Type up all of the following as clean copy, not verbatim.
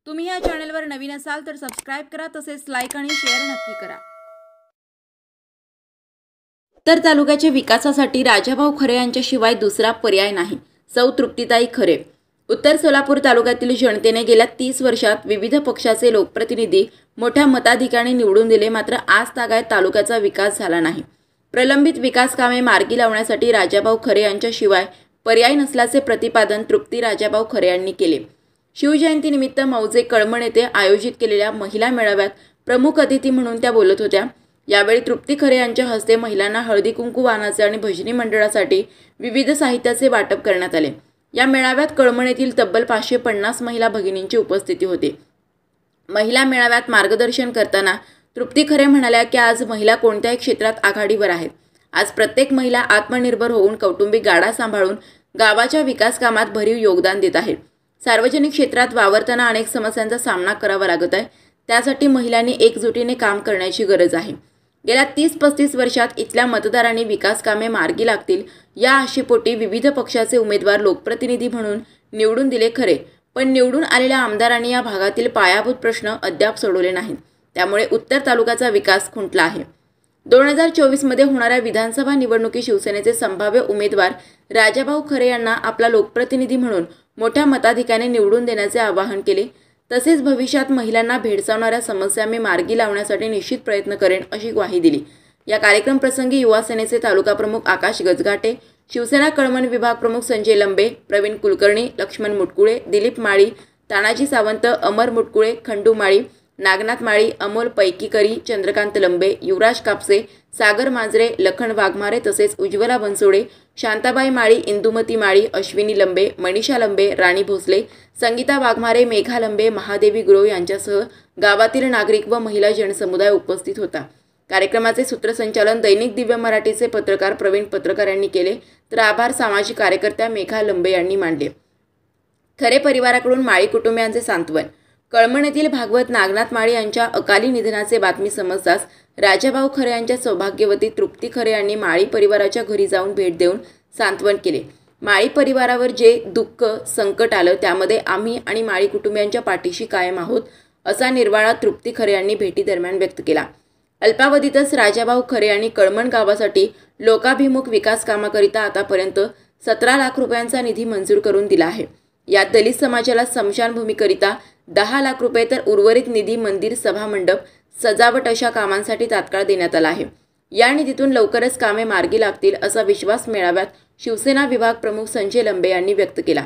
तुम्ही या चॅनलवर नवीन असाल तर सबस्क्राइब करा, तसेच लाईक आणि शेअर नक्की करा। तर तालुक्याच्या विकासासाठी राजाभाऊ खरे यांच्याशिवाय दुसरा पर्याय नाही। सौ तृप्तीताई खरे। उत्तर सोलापूर तालुक्यातील जनतेने गेल्या 30 वर्षात विविध पक्षाचे लोकप्रतिनिधी मोठ्या मताधिक्याने निवडून दिले, मात्र आज तागायत तालुक्याचा विकास झाला नाही। प्रलंबित विकास कामे मार्गी लावण्यासाठी राजाभाऊ खरे यांच्याशिवाय पर्याय नसल्याचे प्रतिपादन तृप्ती राजाभाऊ खरे यांनी केले। शिवजयंतीनिमित्त मौजे कळमण येथे आयोजित केलेल्या महिला मेळाव्यात प्रमुख अतिथी म्हणून त्या बोलत होत्या। यावेळी तृप्ती खरे यांच्या हस्ते महिलांना हळदी कुंकू वाहनाचे आणि भजनी मंडळासाठी विविध साहित्याचे वाटप करण्यात आले। या मेळाव्यात कळमण येथील तब्बल 550 महिला भगिनींची उपस्थिती होती। महिला मेळाव्यात मार्गदर्शन करताना तृप्ती खरे म्हणाल्या की आज महिला कोणत्याही क्षेत्रात आघाडीवर आहेत। आज प्रत्येक महिला आत्मनिर्भर होऊन कौटुंबिक गाडा सांभाळून गावाच्या विकास कामात भरीव योगदान देत आहे। सार्वजनिक क्षेत्रात वावरताना अनेक समस्यांचा सामना करावा लागत आहे, त्यासाठी महिलांनी एकजुटीने काम करण्याची गरज आहे। गेल्या 30-35 वर्षात इथल्या मतदारांनी विकास कामे मार्गी लागतील या आशेपोटी विविध पक्षाचे उमेदवार लोकप्रतिनिधी म्हणून निवडून दिले खरे, पण निवडून आलेल्या आमदारांनी या भागातील पायाभूत प्रश्न अद्याप सोडवले नाहीत। त्यामुळे उत्तर तालुक्याचा विकास खुंटला आहे। 2024 मध्ये होणाऱ्या विधानसभा निवडणुकीत शिवसेनेचे संभाव्य उमेदवार राजाभाऊ खरे यांना आपला लोकप्रतिनिधी म्हणून मोठ्या मताधिक्याने निवडून देण्याचे आवाहन केले। तसेच भविष्यात महिलांना भेडसावणाऱ्या समस्या मी मार्गी लावण्यासाठी निश्चित प्रयत्न करेन अशी ग्वाही दिली। या कार्यक्रम प्रसंगी युवा सेनेचे तालुका प्रमुख आकाश गजघाटे, शिवसेना कळमण विभाग प्रमुख संजय लंबे, प्रवीण कुलकर्णी, लक्ष्मण मुटकुळे, दिलीप माळी, तानाजी सावंत, अमर मुटकुळे, खंडू माळी, नागनाथ माळी, अमोल पैकीकरी, चंद्रकांत लंबे, युवराज कापसे, सागर मांजरे, लखन वाघमारे तसेच उज्ज्वला बनसोडे, शांताबाई माळी, इंदुमती माळी, अश्विनी लंबे, मनीषा लंबे, राणी भोसले, संगीता वाघमारे, मेघा लंबे, महादेवी गुरव यांच्यासह गावातील नागरिक व महिला जनसमुदाय उपस्थित होता। कार्यक्रमाचे सूत्रसंचालन दैनिक दिव्य मराठीचे पत्रकार प्रवीण पत्रकार यांनी केले, तर आभार सामाजिक कार्यकर्त्या मेघा लंबे यांनी मानले। खरे परिवाराकडून माळी कुटुंबियांचे सांत्वन। कळमण येथील भागवत नागनाथ माळी यांच्या अकाली निधनाचे बातमी समजताच राजाभाऊ खरे यांच्या सौभाग्यवती तृप्ती खरे यांनी माळी परिवाराच्या घरी जाऊन भेट देऊन सांत्वन केले। माळी परिवारावर जे दुःख संकट आलं त्यामध्ये आम्ही आणि माळी कुटुंबियांच्या पाठीशी कायम आहोत असा निर्वाळा तृप्ती खरे यांनी भेटी दरम्यान व्यक्त केला। अल्पावधीतच राजाभाऊ खरे यांनी कळमण गावासाठी लोकाभिमुख विकास कामाकरिता आतापर्यंत 17 लाख रुपयांचा निधी मंजूर करून दिला आहे। यात दलित समाजाला स्मशानभूमीकरिता 10 लाख रुपये तर उर्वरित निधी मंदिर, सभा मंडप, सजावट अशा कामांसाठी तात्काळ देण्यात आला आहे। या निधीतून लवकरच कामे मार्गी लागतील असा विश्वास मेळाव्यात शिवसेना विभाग प्रमुख संजय लंबे यांनी व्यक्त केला।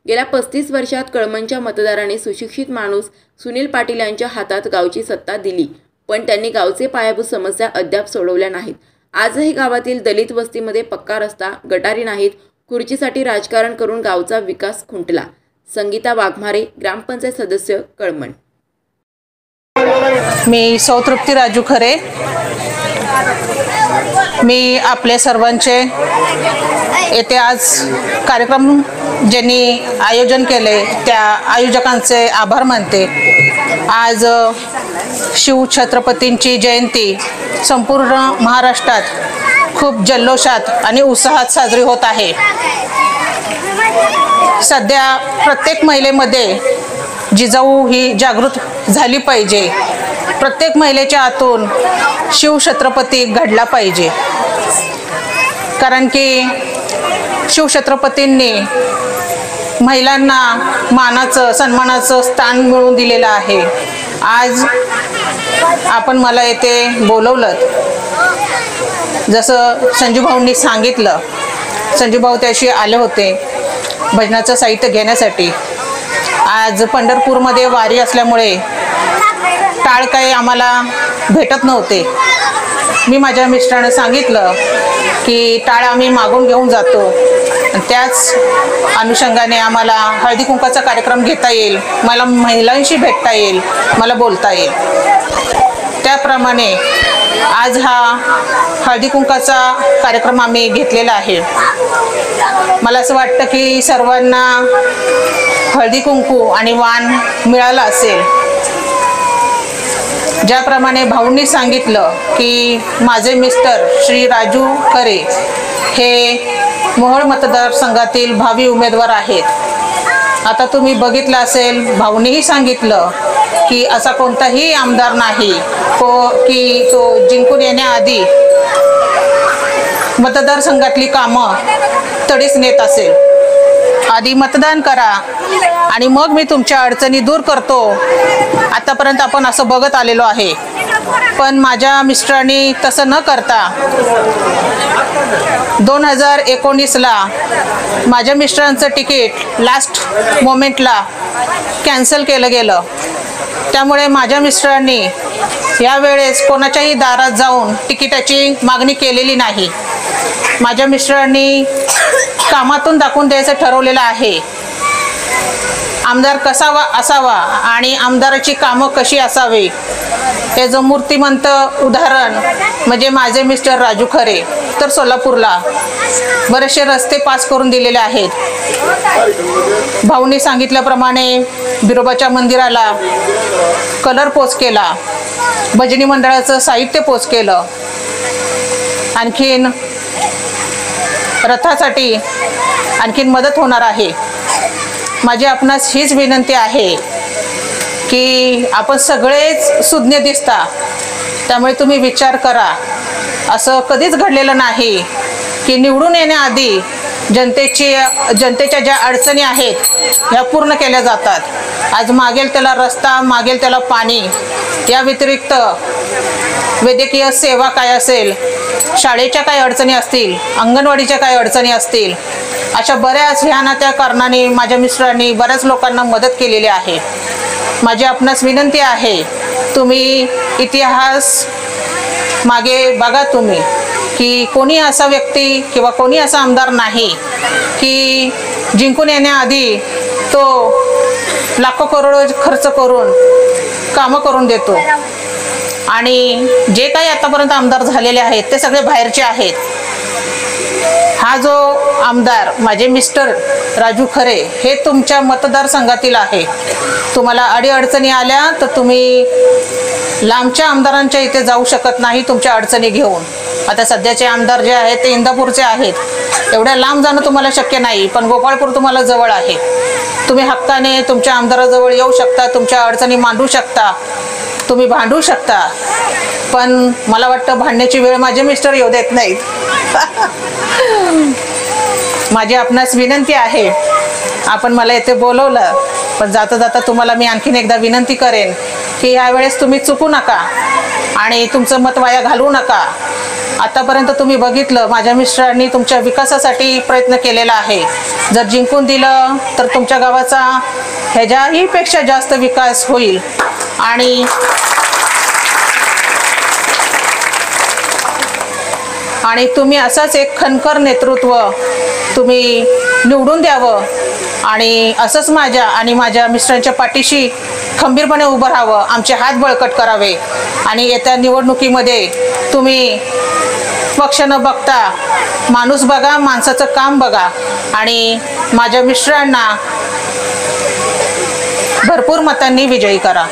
गेल्या 35 वर्षात कळमणच्या मतदारांनी सुशिक्षित माणूस सुनील पाटील यांच्या हातात गावची सत्ता दिली, पण त्यांनी गावचे पायाभूत समस्या अद्याप सोडवल्या नाहीत। आजही गावातील दलित वस्तीमध्ये पक्का रस्ता, गटारी नाहीत। खुर्चीसाठी राजकारण करून गावचा विकास खुंटला। संगीता वाघमारे, ग्रामपंचायत सदस्य, कळमण। मी सौ तृप्ती राजू खरे। मी आपले सर्वांचे येथे आज कार्यक्रम ज्यांनी आयोजन केले त्या आयोजकांचे आभार मानते। आज शिवछत्रपतींची जयंती संपूर्ण महाराष्ट्रात खूप जल्लोषात आणि उत्साहात साजरी होत आहे। सध्या प्रत्येक महिलेमध्ये जिजाऊ ही जागृत झाली पाहिजे। प्रत्येक महिलेच्या आतून शिवछत्रपती घडला पाहिजे, कारण की शिवछत्रपतींनी महिलांना मानाचं सन्मानाचं स्थान मिळवून दिलेलं आहे। आज आपण मला येथे बोलवलं, जसं संजूभाऊंनी सांगितलं, संजूभाऊ त्याशी आले होते भजनाचं साहित्य घेण्यासाठी। आज पंढरपूरमध्ये वारी असल्यामुळे टाळ काही आम्हाला भेटत नव्हते। मी माझ्या मिस्टरांना सांगितलं की टाळ आम्ही मागून घेऊन जातो, त्याच अनुषंगाने आम्हाला हळदी कुंकाचा कार्यक्रम घेता येईल, मला महिलांशी भेटता येईल, मला बोलता येईल। त्याप्रमाणे आज हा हळदी कुंकाचा कार्यक्रम आम्ही घेतलेला आहे। मला असं वाटतं की सर्वांना हळदी कुंकू आणि वाण मिळालं असेल। ज्याप्रमाणे भाऊंनी सांगितलं की माझे मिस्टर श्री राजू खरे हे मोहोळ मतदारसंघातील भावी उमेदवार आहेत, आता तुम्ही बघितलं असेल, भाऊनीही सांगितलं की असा कोणताही आमदार नाही की तो जिंकून येण्याआधी मतदारसंघातली कामं तडीस नेत असेल. आधी मतदान करा आणि मग मी तुमच्या अडचणी दूर करतो. आतापर्यंत आपण असं बघत आलेलो आहे. पण माझ्या मिस्टरांनी तसं न करता 2019ला माझ्या मिस्टरांचं तिकीट लास्ट मोमेंटला कॅन्सल केलं गेलं. त्यामुळे माझ्या मिस्टरांनी यावेळेस कोणाच्याही दारात जाऊन तिकिटाची मागणी केलेली नाही. माझ्या मिस्टरांनी कामातून दाखवून द्यायचं ठरवलेलं आहे. आमदार कसा असावा आणि आमदाराची कामं कशी असावी याचं मूर्तिमंत उदाहरण म्हणजे माझे मिस्टर राजू खरे. तर सोलापूरला बरेचसे रस्ते पास करून दिलेले आहेत. भाऊनी सांगितल्याप्रमाणे बिरोबाच्या मंदिराला कलर पोच केला, भजनी मंडळाचं साहित्य पोच केलं, आणखीन रथासाठी आणखीन मदत होणार आहे. माझी आपणास हीच विनंती आहे की आपण सगळेच सुज्ञ दिसता, त्यामुळे तुम्ही विचार करा. असं कधीच घडलेलं नाही की निवडून येण्याआधी जनतेच्या ज्या अडचणी आहेत ह्या पूर्ण केल्या जातात. आज मागेल त्याला रस्ता, मागेल त्याला पाणी, या व्यतिरिक्त वैद्यकीय सेवा काय असेल, शाळेच्या काय अडचणी असतील, अंगणवाडीच्या काय अडचणी असतील, अशा बऱ्याच ह्या ना त्या कारणाने माझ्या मिस्टरांनी बऱ्याच लोकांना मदत केलेली आहे. माझी आपणास विनंती आहे, तुम्ही इतिहास मागे बघा तुम्ही की कोणी असा व्यक्ती किंवा कोणी असा आमदार नाही की जिंकून येण्याआधी तो लाखो करोडो खर्च करून कामं करून देतो. आणि जे काही आतापर्यंत आमदार झालेले आहेत ते सगळे बाहेरचे आहेत. हा जो आमदार माझे मिस्टर राजू खरे हे तुमच्या मतदारसंघातील आहे. तुम्हाला अडीअडचणी आल्या तर तुम्ही लांबच्या आमदारांच्या इथे जाऊ शकत नाही तुमच्या अडचणी घेऊन. आता सध्याचे आमदार जे आहेत ते इंदापूरचे आहेत. एवढ्या लांब जाणं तुम्हाला शक्य नाही, पण गोपाळपूर तुम्हाला जवळ आहे. तुम्ही हक्काने तुमच्या आमदाराजवळ येऊ शकता, तुमच्या अडचणी मांडू शकता, तुम्ही भांडू शकता. पण मला वाटतं भांडण्याची वेळ माझे मिस्टर येऊ देत नाहीत. माझी आपणास विनंती आहे, आपण मला इथे बोलवलं, पण जाता जाता तुम्हाला मी आणखीन एकदा विनंती करेन की यावेळेस तुम्ही चुकू नका आणि तुमचं मत वाया घालवू नका. आतापर्यंत तुम्ही बघितलं माझ्या मिस्टरांनी तुमच्या विकासासाठी प्रयत्न केलेला आहे. जर जिंकून दिलं तर तुमच्या गावाचा ह्याच्याही पेक्षा जास्त विकास होईल. आणि तुम्ही असंच एक खणखर नेतृत्व तुम्ही निवडून द्यावं आणि असंच माझ्या आणि माझ्या मिस्टरांच्या पाठीशी खंबीरपणे उभं राहावं, आमचे हात बळकट करावे. आणि येत्या निवडणुकीमध्ये तुम्ही पक्ष न बघता माणूस बघा, माणसाचं काम बघा आणि माझ्या मिस्टरांना भरपूर मतांनी विजयी करा.